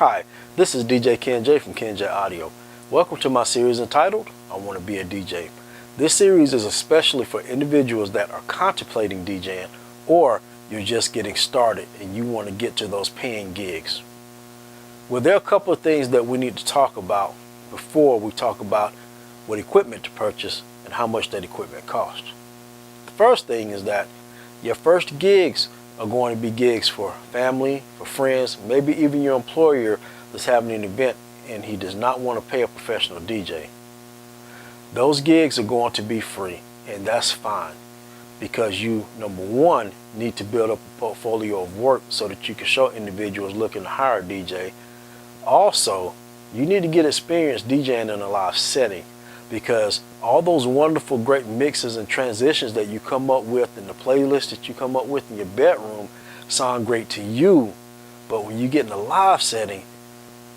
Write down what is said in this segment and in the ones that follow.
Hi, this is DJ Ken J from Ken J Audio. Welcome to my series entitled, I Want to Be a DJ. This series is especially for individuals that are contemplating DJing, or you're just getting started and you want to get to those paying gigs. Well, there are a couple of things that we need to talk about before we talk about what equipment to purchase and how much that equipment costs. The first thing is that your first gigs are going to be gigs for family, for friends, maybe even your employer that's having an event and he does not want to pay a professional DJ. Those gigs are going to be free, and that's fine, because you, number one, need to build up a portfolio of work so that you can show individuals looking to hire a DJ. Also, you need to get experience DJing in a live setting, because all those wonderful great mixes and transitions that you come up with and the playlist that you come up with in your bedroom sound great to you, but when you get in a live setting,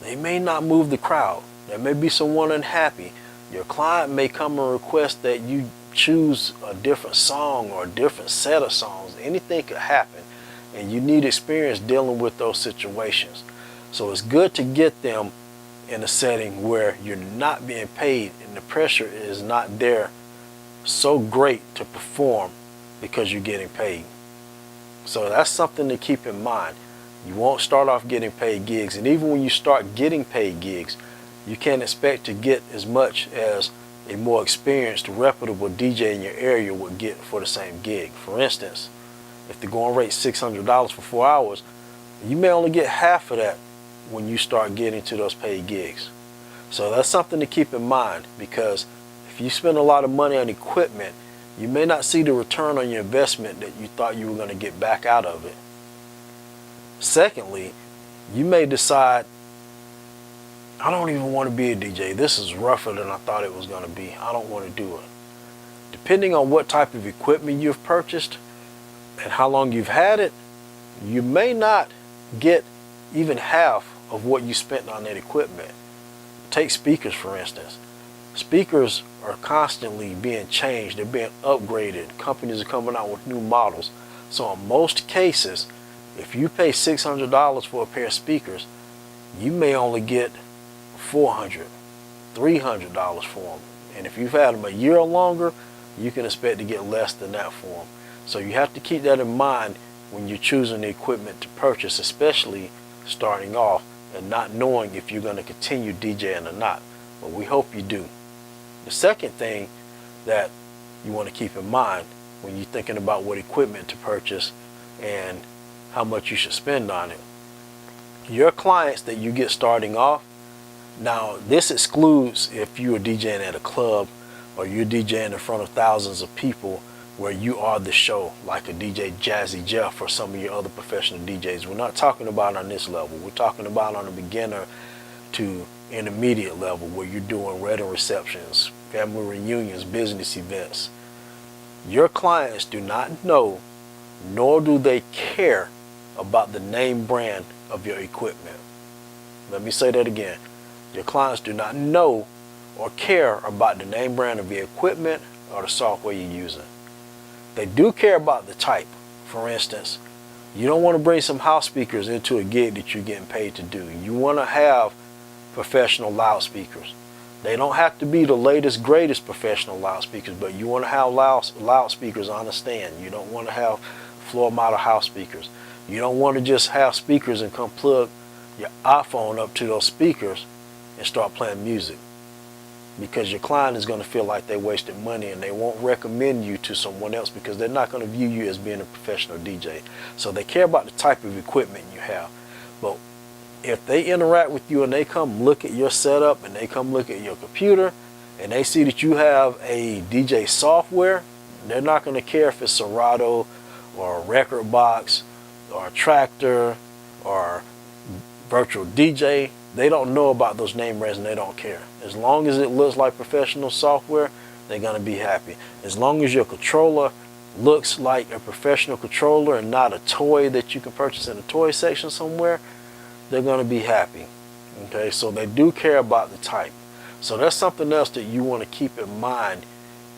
they may not move the crowd. There may be someone unhappy. Your client may come and request that you choose a different song or a different set of songs. Anything could happen, and you need experience dealing with those situations. So it's good to get them in a setting where you're not being paid and the pressure is not there so great to perform because you're getting paid. So that's something to keep in mind. You won't start off getting paid gigs, and even when you start getting paid gigs, you can't expect to get as much as a more experienced, reputable DJ in your area would get for the same gig. For instance, if the going rate's $600 for 4 hours, you may only get half of that when you start getting to those paid gigs. So that's something to keep in mind, because if you spend a lot of money on equipment, you may not see the return on your investment that you thought you were going to get back out of it. Secondly, you may decide, I don't even want to be a DJ. This is rougher than I thought it was going to be. I don't want to do it. Depending on what type of equipment you've purchased and how long you've had it, you may not get even half of what you spent on that equipment. Take speakers, for instance. Speakers are constantly being changed. They're being upgraded. Companies are coming out with new models. So in most cases, if you pay $600 for a pair of speakers, you may only get $400, $300 for them. And if you've had them a year or longer, you can expect to get less than that for them. So you have to keep that in mind when you're choosing the equipment to purchase, especially starting off and not knowing if you're going to continue DJing or not. But we hope you do. The second thing that you want to keep in mind when you're thinking about what equipment to purchase and how much you should spend on it, your clients that you get starting off, now this excludes if you are DJing at a club or you're DJing in front of thousands of people where you are the show, like a DJ Jazzy Jeff or some of your other professional DJs. We're not talking about on this level. We're talking about on a beginner to intermediate level, where you're doing wedding receptions, family reunions, business events. Your clients do not know, nor do they care about the name brand of your equipment. Let me say that again. Your clients do not know or care about the name brand of your equipment or the software you're using. They do care about the type. For instance, you don't want to bring some house speakers into a gig that you're getting paid to do. You want to have professional loudspeakers. They don't have to be the latest, greatest professional loudspeakers, but you want to have loudspeakers on a stand. You don't want to have floor model house speakers. You don't want to just have speakers and come plug your iPhone up to those speakers and start playing music, because your client is going to feel like they wasted money and they won't recommend you to someone else because they're not going to view you as being a professional DJ. So they care about the type of equipment you have. But if they interact with you and they come look at your setup and they come look at your computer and they see that you have a DJ software, they're not going to care if it's Serato or a Record Box or a Tractor or Virtual DJ. They don't know about those name brands and they don't care. As long as it looks like professional software, they're going to be happy. As long as your controller looks like a professional controller and not a toy that you can purchase in a toy section somewhere, they're going to be happy. Okay, so they do care about the type. So that's something else that you want to keep in mind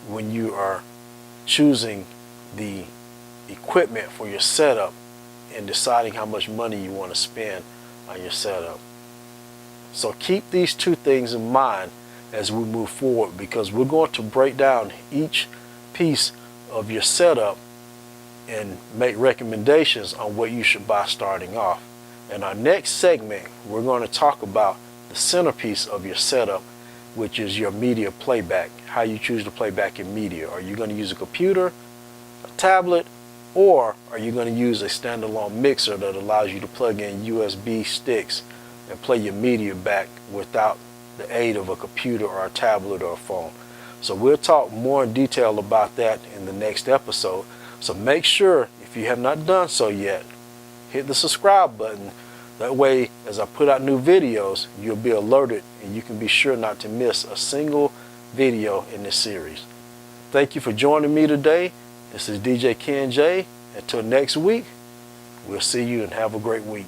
when you are choosing the equipment for your setup and deciding how much money you want to spend on your setup. So keep these two things in mind as we move forward, because we're going to break down each piece of your setup and make recommendations on what you should buy starting off. In our next segment, we're going to talk about the centerpiece of your setup, which is your media playback, how you choose to play back your media. Are you going to use a computer, a tablet, or are you going to use a standalone mixer that allows you to plug in USB sticks and play your media back without the aid of a computer or a tablet or a phone? So we'll talk more in detail about that in the next episode. So make sure, if you have not done so yet, hit the subscribe button. That way, as I put out new videos, you'll be alerted and you can be sure not to miss a single video in this series. Thank you for joining me today. This is DJ Ken J. Until next week, we'll see you and have a great week.